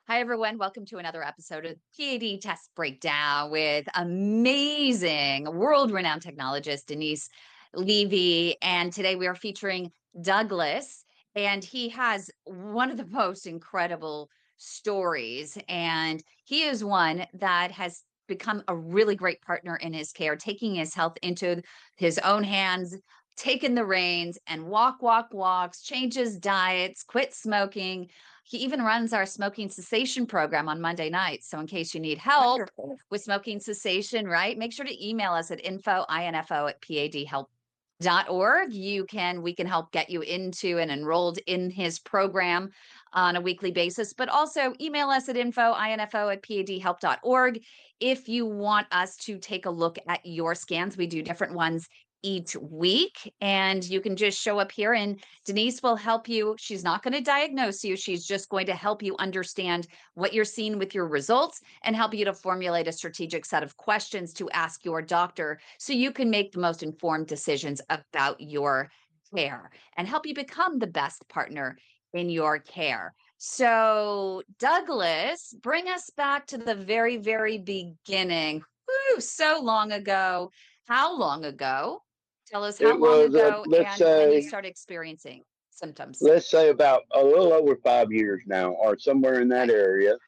Hi, everyone. Welcome to another episode of P.A.D. Test Breakdown with amazing world renowned technologist Denise Levy. And today we are featuring Douglas, and he has one of the most incredible stories. And he is one that has become a really great partner in his care, taking his health into his own hands, taking the reins, and walks, changes diets, quit smoking. He even runs our smoking cessation program on Monday nights. So in case you need help Wonderful. with smoking cessation, right, make sure to email us at info@padhelp.org. We can help get you into and enrolled in his program on a weekly basis, but also email us at info@padhelp.org if you want us to take a look at your scans. We do different ones each week, and you can just show up here and Denise will help you. She's not going to diagnose you. She's just going to help you understand what you're seeing with your results and help you to formulate a strategic set of questions to ask your doctor so you can make the most informed decisions about your care and help you become the best partner in your care. So, Douglas, bring us back to the very, very beginning. Woo, so long ago. How long ago? Tell us how It long was, ago let's and when you say, started experiencing symptoms. let's say about a little over 5 years now, or somewhere in that Okay. area.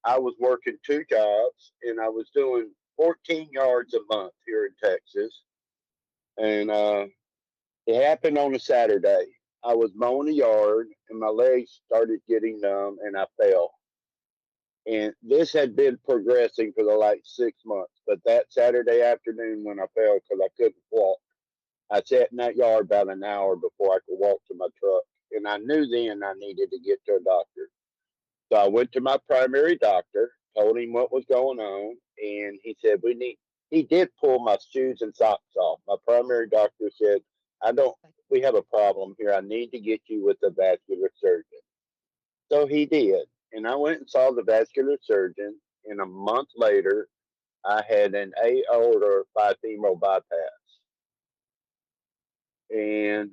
I was working two jobs, and I was doing 14 yards a month here in Texas, and it happened on a Saturday. I was mowing the yard, and my legs started getting numb, and I fell. And this had been progressing for the like 6 months, but that Saturday afternoon when I fell because I couldn't walk, I sat in that yard about an hour before I could walk to my truck. And I knew then I needed to get to a doctor. So I went to my primary doctor, told him what was going on, and he said, he did pull my shoes and socks off. My primary doctor said, I don't, we have a problem here. I need to get you with a vascular surgeon. So he did. And I went and saw the vascular surgeon. And a month later, I had an aorta bifemoral bypass. And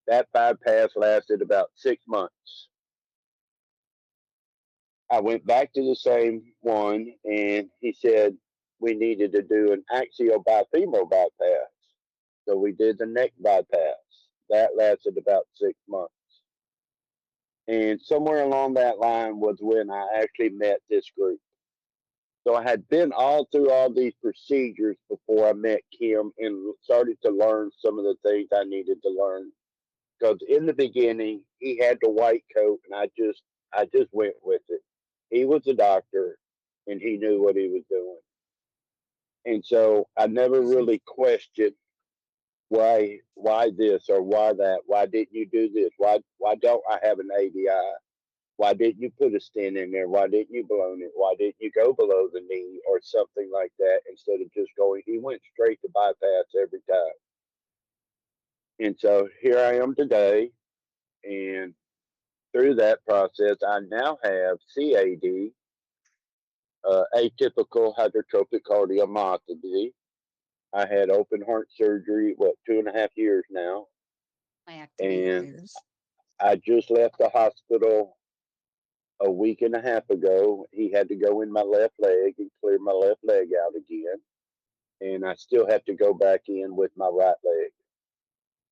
that bypass lasted about 6 months. I went back to the same one, and he said we needed to do an axial bifemoral bypass. So we did the neck bypass. That lasted about 6 months. And somewhere along that line was when I actually met this group. So I had been all through all these procedures before I met Kim and started to learn some of the things I needed to learn. Because in the beginning, he had the white coat, and I just went with it. He was a doctor, and he knew what he was doing, and so I never really questioned why this or why that. Why didn't you do this? Why don't I have an ABI? Why didn't you put a stent in there? Why didn't you blow it? Why didn't you go below the knee or something like that instead of just going? He went straight to bypass every time, and so here I am today, and through that process, I now have C.A.D., atypical hypertrophic cardiomyopathy. I had open heart surgery, 2.5 years now, My activity and years. I just left the hospital a week and a half ago. He had to go in my left leg and clear my left leg out again, and I still have to go back in with my right leg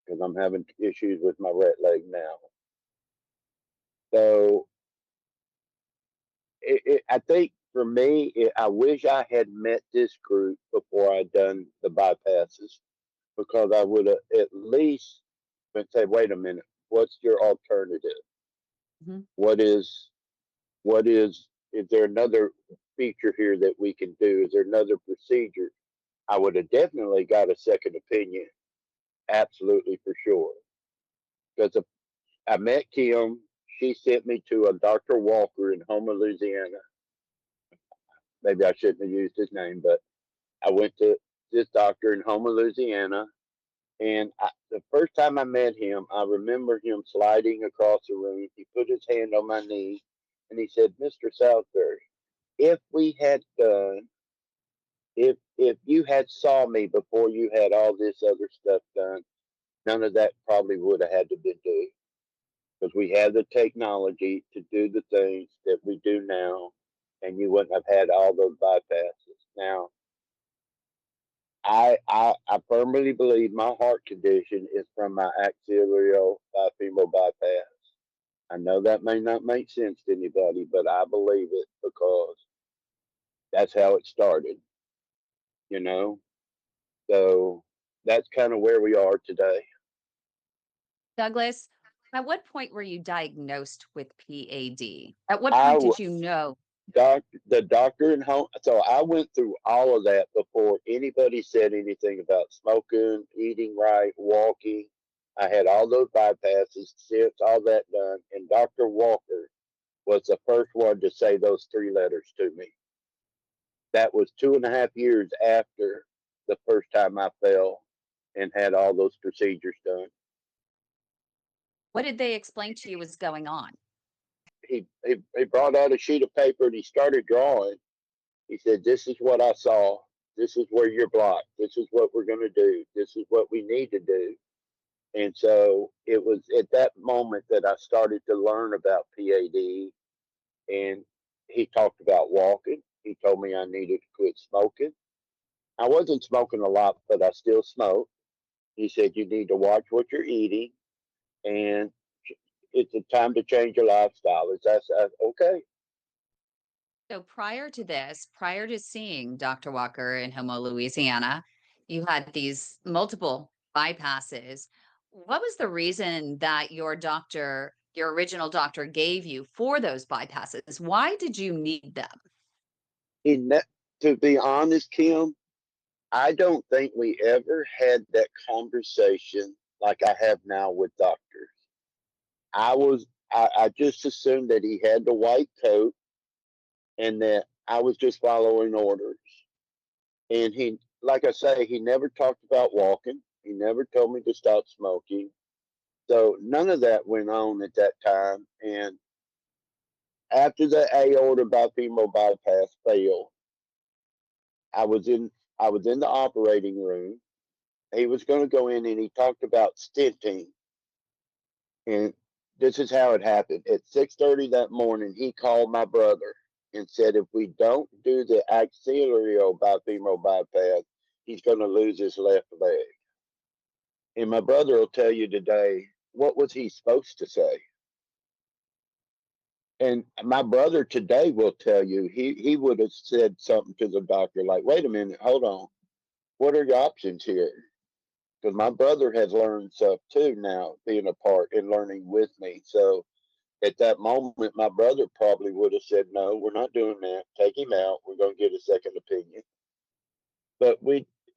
because I'm having issues with my right leg now. So I think for me, I wish I had met this group before I'd done the bypasses because I would have at least been say, wait a minute, what's your alternative? Mhm. What is there another feature here that we can do? Is there another procedure? I would have definitely got a second opinion, absolutely for sure. Because I met Kim, she sent me to a Dr. Walker in Houma, Louisiana. Maybe I shouldn't have used his name, but I went to this doctor in Houma, Louisiana, and the first time I met him, I remember him sliding across the room. He put his hand on my knee, and he said, "Mr. Southbury, if we had done, if you had saw me before you had all this other stuff done, none of that probably would have had to be done." because we have the technology to do the things that we do now, and you wouldn't have had all those bypasses. Now, I firmly believe my heart condition is from my axial bifemoral bypass. I know that may not make sense to anybody, but I believe it because that's how it started, you know? So that's kind of where we are today. Douglas, at what point were you diagnosed with PAD? At what I point w- did you know? the doctor and home. So I went through all of that before anybody said anything about smoking, eating right, walking. I had all those bypasses, SIPs, all that done, and Dr. Walker was the first one to say those three letters to me. That was 2.5 years after the first time I fell and had all those procedures done. What did they explain to you was going on? He brought out a sheet of paper and he started drawing. He said, "This is what I saw. This is where you're blocked. This is what we're going to do. This is what we need to do." And so it was at that moment that I started to learn about PAD. And he talked about walking. He told me I needed to quit smoking. I wasn't smoking a lot, but I still smoked. He said, "You need to watch what you're eating, and it's a time to change your lifestyle." Is that okay? So prior to this, prior to seeing Dr. Walker in Homo, Louisiana, you had these multiple bypasses. What was the reason that your original doctor gave you for those bypasses? Why did you need them? He ne- to be honest, Kim, I don't think we ever had that conversation like I have now with doctors. I just assumed that he had the white coat and that I was just following orders. And he, like I say, he never talked about walking. He never told me to stop smoking. So none of that went on at that time. And after the aorta bifemoral bypass failed, I was in I was in the operating room. He was going to go in and he talked about stenting. And this is how it happened. At 6:30 that morning, he called my brother and said, "If we don't do the axillary bifemoral bypass, he's going to lose his left leg." And my brother will tell you today, what was he supposed to say? And my brother today will tell you he would have said something to the doctor like, "Wait a minute, hold on. What are your options here?" Because my brother has learned stuff too now, being a part and learning with me. So at that moment, my brother probably would have said, "No, we're not doing that. Take him out. We're going to get a second opinion." But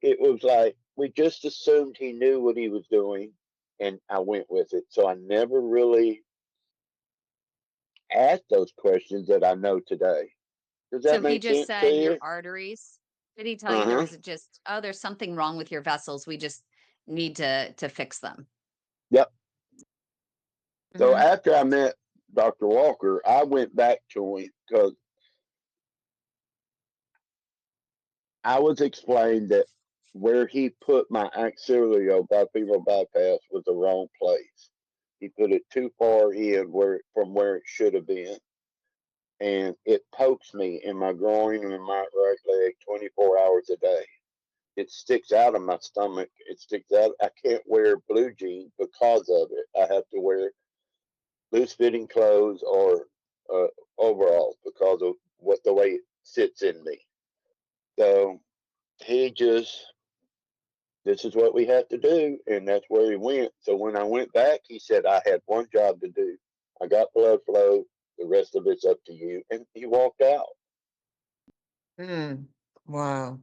it was like we just assumed he knew what he was doing, and I went with it. So I never really asked those questions that I know today. Does So that he make just sense to said your you? arteries. Did he tell you Uh there huh. was just, oh, there's something wrong with your vessels. We just need to fix them. Yep. So Hmm. after I met Dr. Walker, I went back to him because I was explained that where he put my axillary bifemoral bypass was the wrong place. He put it too far in from where it should have been, and it pokes me in my groin and in my right leg 24 hours a day. It sticks out of my stomach. It sticks out. I can't wear blue jeans because of it. I have to wear loose fitting clothes or uh, overalls because of what the way it sits in me. So he just, this is what we have to do, and that's where he went. So when I went back, he said I had one job to do. I got blood flow. The rest of it's up to you, and he walked out. Mm. Wow.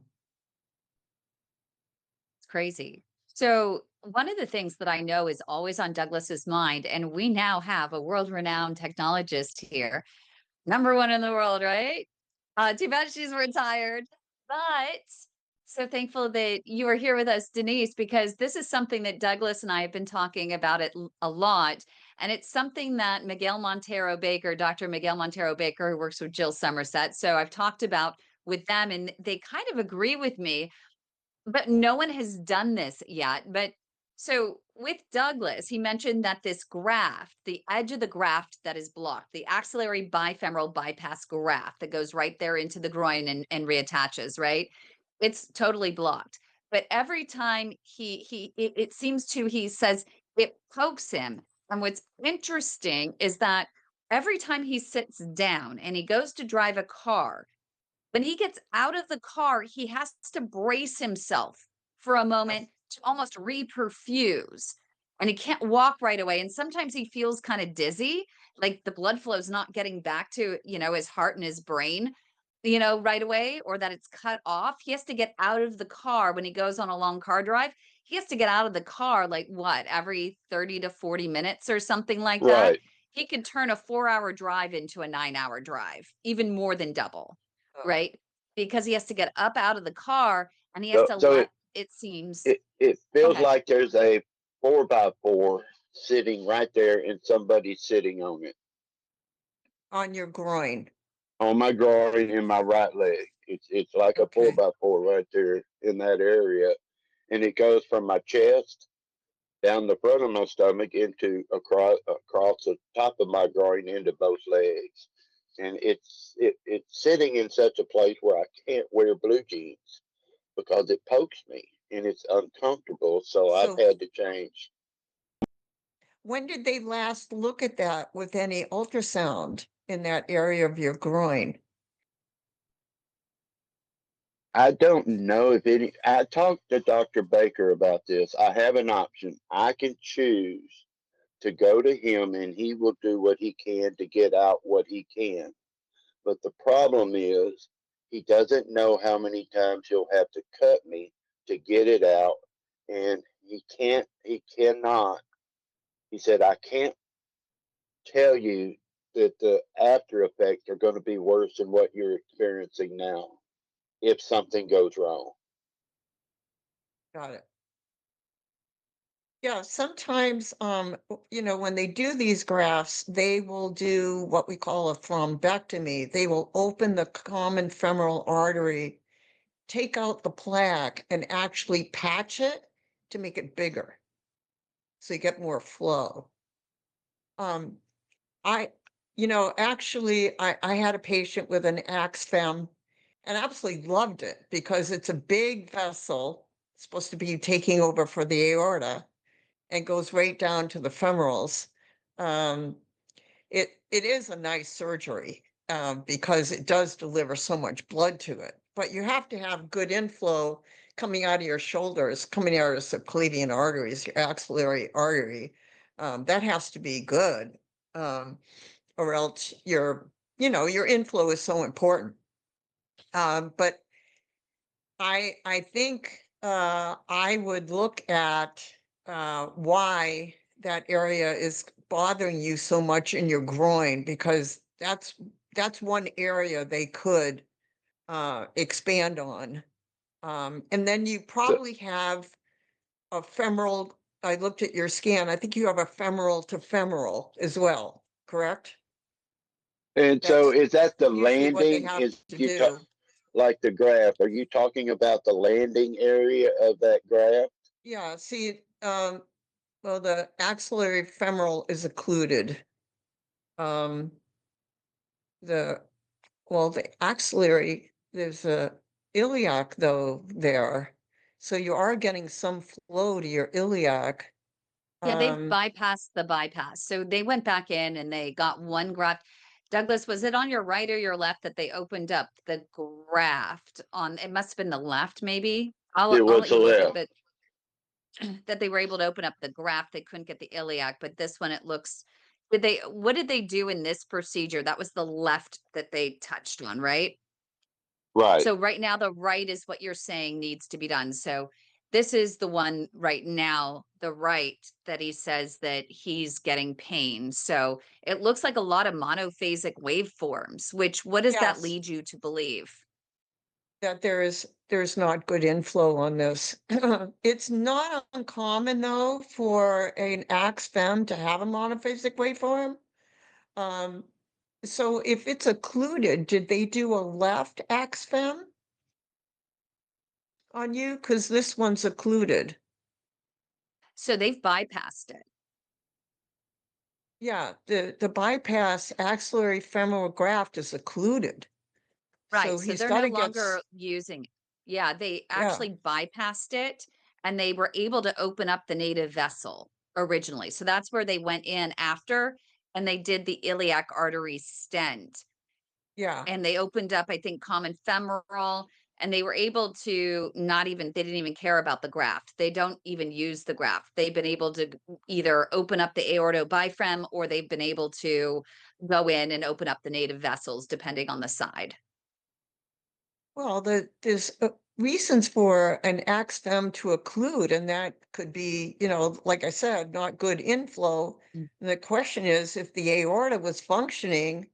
It's crazy. So, one of the things that I know is always on Douglas's mind, and we now have a world renowned technologist here, number one in the world, right? Too bad she's retired. But so thankful that you are here with us, Denise, because this is something that Douglas and I have been talking about it a lot. And it's something that Miguel Montero Baker, Dr. Miguel Montero Baker, who works with Jill Somerset. So I've talked about with them, and they kind of agree with me, but no one has done this yet. But So with Douglas, he mentioned that this graft, the edge of the graft that is blocked, the axillary bifemoral bypass graft that goes right there into the groin and reattaches, right? It's totally blocked. But every time it seems to, he says it pokes him. And what's interesting is that every time he sits down and he goes to drive a car, when he gets out of the car, he has to brace himself for a moment to almost reperfuse. And he can't walk right away. And sometimes he feels kind of dizzy, like the blood flow is not getting back to, his heart and his brain, right away, or that it's cut off. He has to get out of the car when he goes on a long car drive. He has to get out of the car like what, every 30 to 40 minutes or something like that. Right. He could turn a 4-hour drive into a 9-hour drive, even more than double, Oh, right? Because he has to get up out of the car and he has So, to so let it, it seems. it Go feels ahead. like there's a 4x4 sitting right there and somebody sitting on it, on your groin. on my groin and my right leg. It's like a Okay. 4x4 right there in that area. And it goes from my chest down the front of my stomach into across the top of my groin into both legs. And it's sitting in such a place where I can't wear blue jeans because it pokes me and it's uncomfortable. So I've So had to change. when did they last look at that with any ultrasound in that area of your groin? I don't know if any. I talked to Dr. Baker about this. I have an option. I can choose to go to him and he will do what he can to get out what he can. But the problem is he doesn't know how many times he'll have to cut me to get it out. And he cannot. He said, I can't tell you that the after effects are going to be worse than what you're experiencing now if something goes wrong. Got it. Yeah, sometimes, when they do these grafts, they will do what we call a thrombectomy. They will open the common femoral artery, take out the plaque, and actually patch it to make it bigger, so you get more flow. Um, I, actually, I had a patient with an AXFEM and absolutely loved it because it's a big vessel, supposed to be taking over for the aorta, and goes right down to the femorals. Um, it is a nice surgery because it does deliver so much blood to it. But you have to have good inflow coming out of your shoulders, coming out of the subclavian arteries, your axillary artery. That has to be good, or else your inflow is so important. But I think I would look at why that area is bothering you so much in your groin, because that's one area they could expand on. And then you So, probably have a femoral. I looked at your scan. I think you have a femoral to femoral as well, correct? and so That's is that the usually what they landing? have Is to you talk do. like the graph? Are you talking about the landing area of that graph? Yeah, see, well, the axillary femoral is occluded. Um, the the axillary, there's a iliac though there, so you are getting some flow to your iliac. Yeah, they've Um, bypassed the bypass. So they went back in and they got one graft. Douglas, was it on your right or your left that they opened up the graft on? It must have been the left, maybe. It I'll was let the you look at left. that. That they were able to open up the graft. They couldn't get the iliac, but this one it looks. What did they do in this procedure? That was the left that they touched on, right? Right. So right now, the right is what you're saying needs to be done. So this is the one right now, the right that he says that he's getting pain. So it looks like a lot of monophasic waveforms, which what does that yes, lead you to believe? that there's not good inflow on this. It's not uncommon though for an AXFEM to have a monophasic waveform. Um, so if it's occluded, did they do a left AXFEM on you? Because this one's occluded. So they've bypassed it. Yeah, the bypass axillary femoral graft is occluded. Right. So So he's they're got no to get, longer using it. Yeah, they yeah, actually bypassed it and they were able to open up the native vessel originally. So that's where they went in after and they did the iliac artery stent yeah. and they opened up, I think, common femoral and they were able to not even, they didn't even care about the graft. They don't even use the graft. They've been able to either open up the aortobiphrem or they've been able to go in and open up the native vessels depending on the side. Well, there's reasons for an AXSTEM to occlude, and that could be, like I said, not good inflow. Mm. And the question is, if the aorta was functioning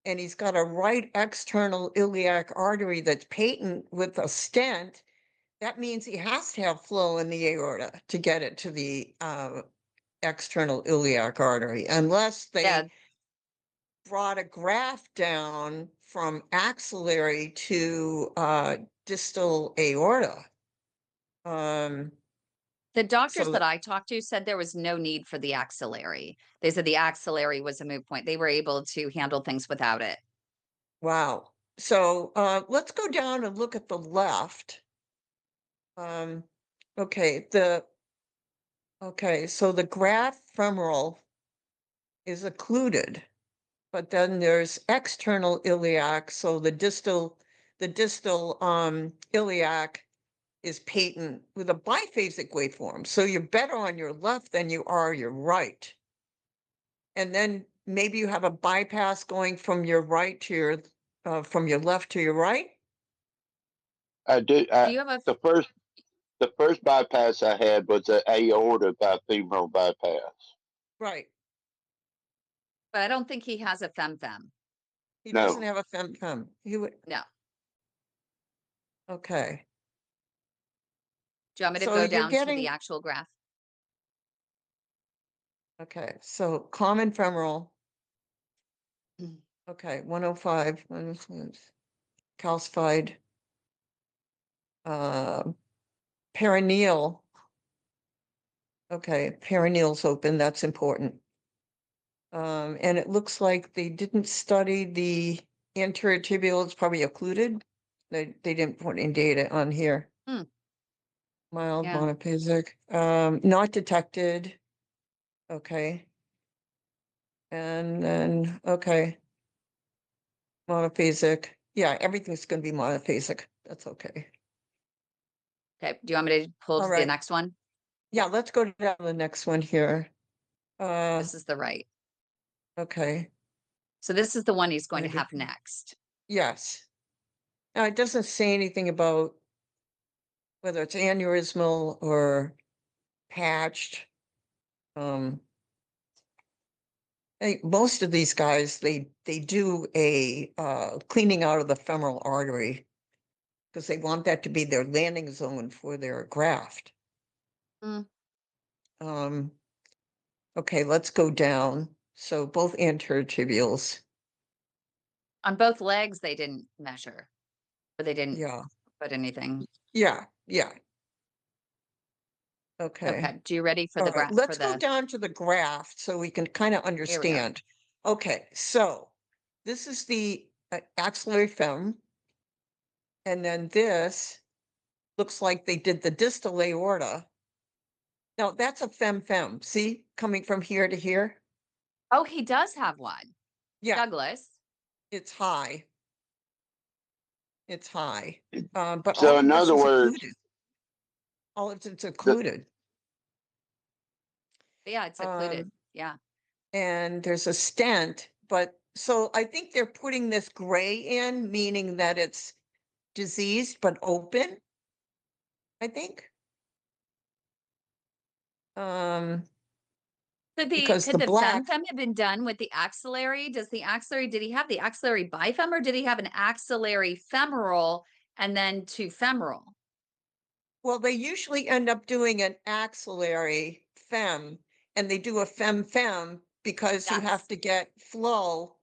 and he's got a right external iliac artery that's patent with a stent, that means he has to have flow in the aorta to get it to the external iliac artery, unless Yeah, they brought a graft down from axillary to distal aorta. Um, the doctors so that I talked to said there was no need for the axillary. They said the axillary was a moot point. They were able to handle things without it. wow. So let's go down and look at the left. Um, okay, so the graft femoral is occluded, but then there's external iliac, so the distal iliac is patent with a biphasic waveform. So you're better on your left than you are your right. And then maybe you have a bypass going from your right to from your left to your right. I did. Do you have a, The first bypass I had was an aorta femoral bypass. Right. but I don't think he has a fem-fem. He doesn't No, have a fem. He would, No. okay. Do you want me to So go you're down to the getting, actual graph? okay, so common femoral, Mm. okay, 105, calcified, uh, perineal. Okay, perineal's open, that's important. And it looks like they didn't study the anterior tibial, it's probably occluded. They didn't put any data on here. Hmm. Mild Yeah. monophasic, not detected. Okay. And then, okay, monophasic. Yeah, everything's gonna be monophasic. That's okay. Okay. Do you want me to pull All to the right. next one? Yeah, let's go down to the next one here. This is the right. Okay. So this is the one he's going to Maybe. have next. Yes. Now, it doesn't say anything about whether it's aneurysmal or patched. Um, most of these guys, they do a cleaning out of the femoral artery because they want that to be their landing zone for their graft. Mm. Um, okay, let's go down. So both anterior tibials. On both legs, they didn't measure or they didn't Yeah, put anything. yeah. Okay. Okay. Do you ready for All the right, graph for let's go the, down to the graft so we can kind of here we are. understand. Okay, so this is the axillary fem, and then this looks like they did the distal aorta. Now that's a fem, see, coming from here to here? Oh, he does have one. Yeah, Douglas. it's high. It's high. But so all of in this other is words, occluded. All of it's the, occluded. Yeah, it's occluded. Um, Yeah. and there's a stent, but so I think they're putting this gray in, meaning that it's diseased but open, I think. Um, because Could the the black, fem-fem have been done with the axillary? Did he have the axillary bifem or did he have an axillary femoral and then two femoral? well, they usually end up doing an axillary fem, and they do a fem because you have That's to get flow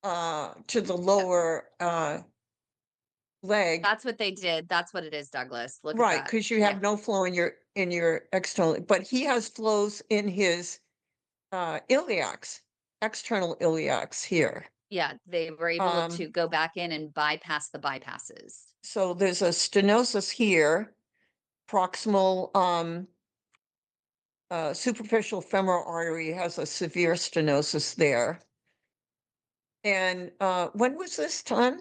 to the yep. lower leg. That's what they did. That's what it is, Douglas. Look at Right, that. because you Yeah. have no flow in your external, but he has flows in his iliacs, external iliacs here. Yeah. They were able to go back in and bypass the bypasses. So there's a stenosis here, proximal superficial femoral artery has a severe stenosis there. And when was this done?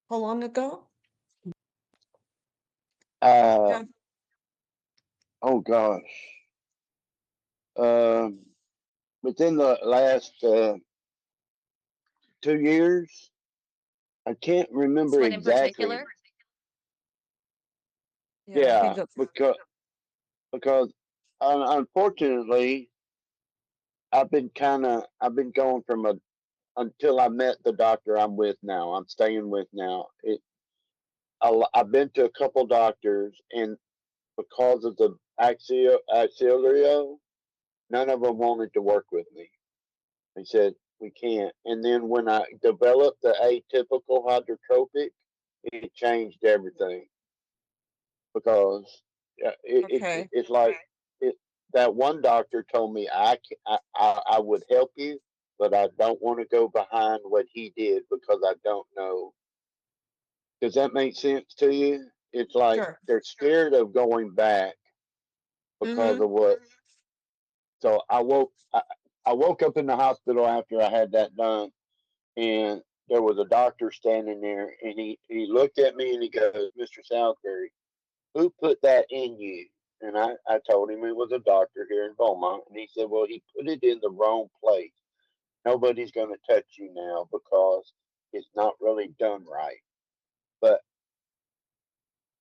How long ago? Uh, Yeah. oh gosh. Um, Within the last 2 years, I can't This remember one in exactly. particular. Yeah, he Yeah, looks because unfortunately, I've been going from a until I met the doctor I'm with now. I'm staying with now. I've been to a couple doctors, and because of the axillary, none of them wanted to work with me. They said we can't. And then when I developed the atypical hydrotropic, it changed everything because okay. it's like it, that one doctor told me I would help you, but I don't want to go behind what he did because I don't know. Does that make sense to you? It's like Sure. they're scared of going back because Mm-hmm. of what. So I woke up in the hospital after I had that done, and there was a doctor standing there, and he looked at me and he goes, "Mr. Southbury, who put that in you?" And I told him it was a doctor here in Beaumont, and he said, "Well, he put it in the wrong place. Nobody's going to touch you now because it's not really done right." But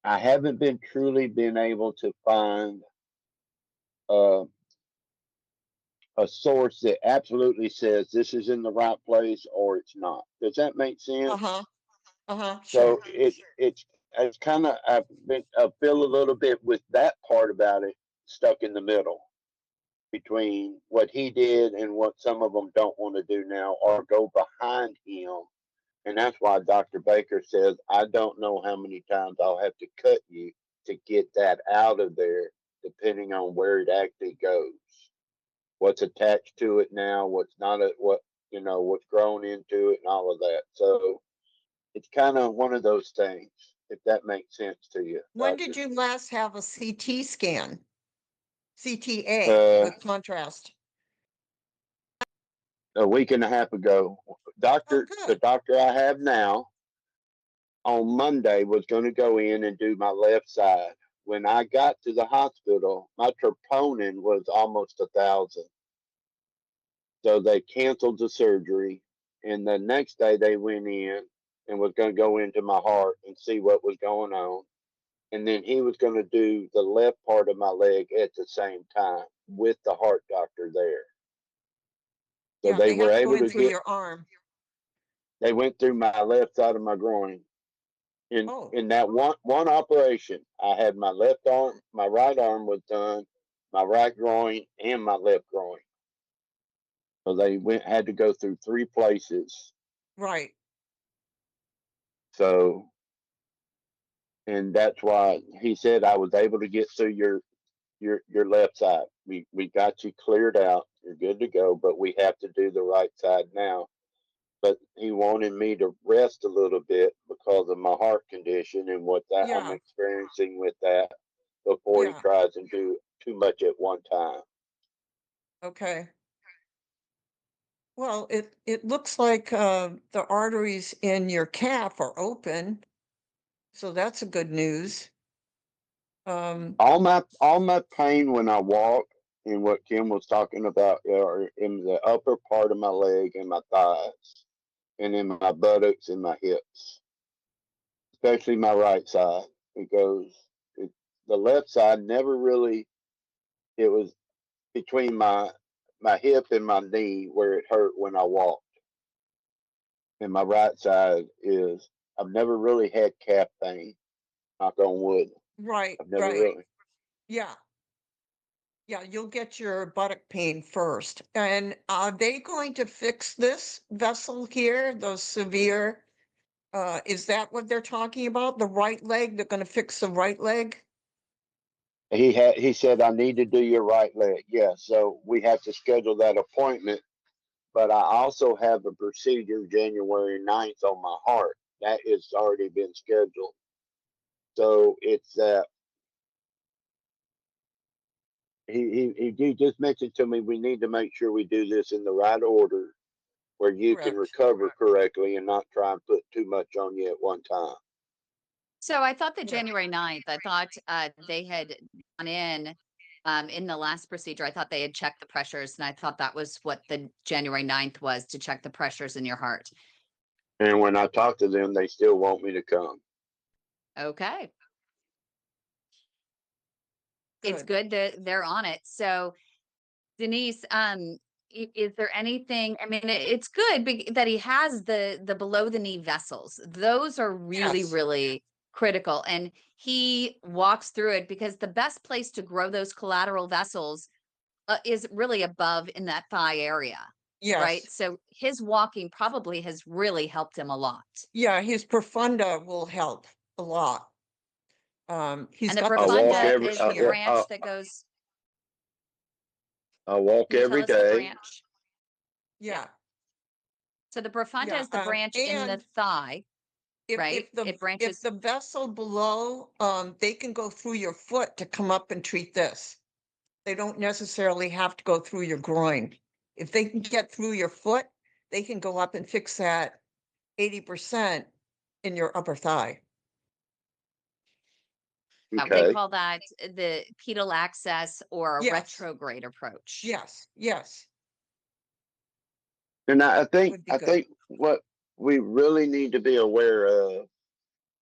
I haven't been truly been able to find uh, a source that absolutely says this is in the right place or it's not. Does that make Uh-huh. sense? Uh-huh. So Sure. it's kind of I feel a little bit with that part about it stuck in the middle between what he did and what some of them don't want to do now or go behind him. And that's why Dr. Baker says, I don't know how many times I'll have to cut you to get that out of there, depending on where it actually goes. What's attached to it now, what's not, what's grown into it and all of that. So it's kind of one of those things, if that makes sense to you, When did Doctor. you last have a CT scan? CTA Uh, with contrast. a week and a half ago, Oh, the good. doctor I have now on Monday was going to go in and do my left side. When I got to the hospital, my troponin was almost 1,000. So they canceled the surgery. And the next day they went in and was going to go into my heart and see what was going on. And then he was going to do the left part of my leg at the same time with the heart doctor there. So Yeah, they they were have to go able in to through get, your arm. they went through my left side of my groin. Oh, In that one operation, I had my left arm, my right arm was done, my right groin, and my left groin. So they had to go through three places. right. So, and that's why he said I was able to get through your left side. We got you cleared out. You're good to go, but we have to do the right side now. But he wanted me to rest a little bit because of my heart condition and what that I'm Yeah, experiencing with that before he yeah. tries to do too much at one time. Okay. Well, it looks like the arteries in your calf are open, so that's a good news. All my pain when I walk and what Kim was talking about are in the upper part of my leg and my thighs and in my buttocks and my hips, especially my right side because it, the left side never really. It was between my hip and my knee where it hurt when I walked, and my right side is. I've never really had calf pain. Knock on wood. Right, I've never right. really. Yeah, yeah, you'll get your buttock pain first. And are they going to fix this vessel here, those severe? Is that what they're talking about? The right leg? They're gonna fix the right leg? He said, I need to do your right leg. Yeah, so we have to schedule that appointment. But I also have a procedure January 9th on my heart. That has already been scheduled. So it's he just mentioned to me we need to make sure we do this in the right order where you can Correct. recover correctly and not try and put too much on you at one time. So I thought the Yeah. January 9th, I thought they had gone in the last procedure. I thought they had checked the pressures, and I thought that was what the January 9th was, to check the pressures in your heart. And when I talk to them, they still want me to come. Okay. It's Good. good that they're on it. So Denise, is there anything? I mean, it's good that he has the below the knee vessels. Those are really, Yes. really critical, and he walks through it because the best place to grow those collateral vessels is really above in that thigh area, right? Yes. So his walking probably has really helped him a lot. Yeah, his profunda will help a lot. He's And the got the I walk profunda stenting every is the here. branch that goes. I walk Can you tell every us the day. branch? Yeah. So the profunda Yeah. is the branch in the And thigh, right? It if branches. the vessel below, they can go through your foot to come up and treat this. They don't necessarily have to go through your groin. If they can get through your foot, they can go up and fix that 80% in your upper thigh. They Okay. call that the pedal access or a Yes, retrograde approach. yes, yes, And I that think would be I good. think what we really need to be aware of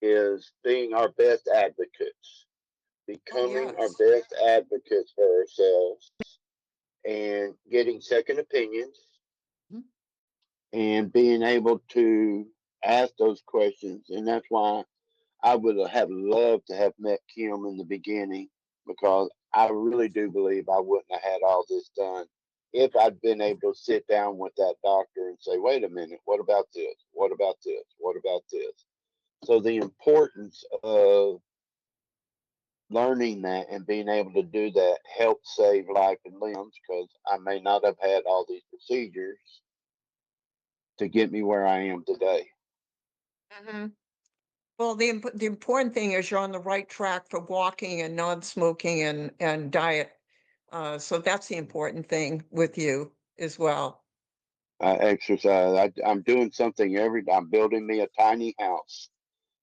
is being our best advocates, Oh, becoming our yes. best advocates for ourselves, and getting second opinions, Mhm. and being able to ask those questions. And that's why I would have loved to have met Kim in the beginning, because I really do believe I wouldn't have had all this done if I'd been able to sit down with that doctor and say, wait a minute, what about this? What about this? What about this? So the importance of learning that and being able to do that helps save life and limbs, because I may not have had all these procedures to get me where I am today. Mhm. Well, the important thing is you're on the right track for walking and non-smoking and diet. So that's the important thing with you as well. I exercise. I'm doing something every day. I'm building me a tiny house.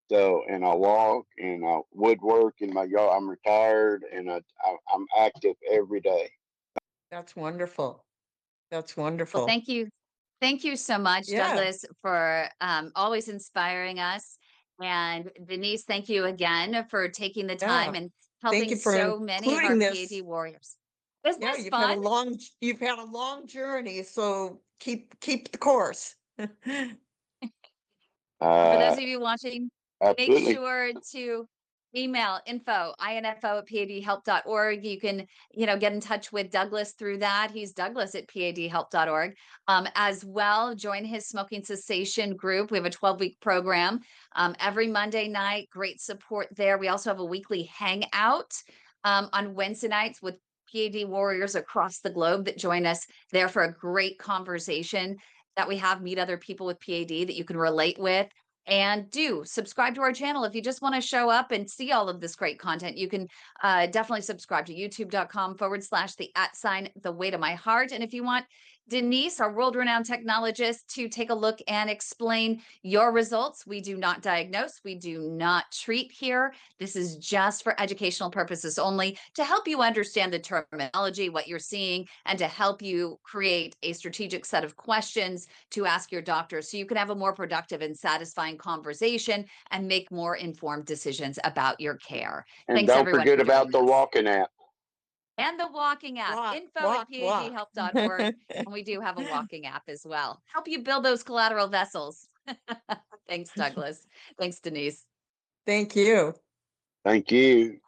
So, and I walk and I woodwork in my yard. I'm retired and I'm active every day. That's wonderful. That's Well, wonderful. thank you. Thank you so much, Yeah, Douglas, for always inspiring us. And Denise, thank you again for taking the time yeah. and Thank helping you for so many of our including PAD this. warriors. Isn't Yeah, this fun? you've had a long journey, so keep the course. For those Uh, of you watching, make Absolutely. sure to email info@padhelp.org. You can, get in touch with Douglas through that. He's Douglas at padhelp.org. As well, join his smoking cessation group. We have a 12-week program every Monday night. Great support there. We also have a weekly hangout on Wednesday nights with PAD warriors across the globe that join us there for a great conversation that we have. Meet other people with PAD that you can relate with. And do subscribe to our channel. If you just want to show up and see all of this great content, you can definitely subscribe to youtube.com/the weight of my heart. And if you want Denise, our world-renowned technologist, to take a look and explain your results, we do not diagnose, we do not treat here. This is just for educational purposes only, to help you understand the terminology, what you're seeing, and to help you create a strategic set of questions to ask your doctor so you can have a more productive and satisfying conversation and make more informed decisions about your care. And Thanks don't everyone forget for about joining the us. walking app. And the walking app, Walk, walk, walk. info@padhelp.org. And we do have a walking app as well. Help you build those collateral vessels. Thanks, Douglas. Thanks, Denise. Thank you. Thank you.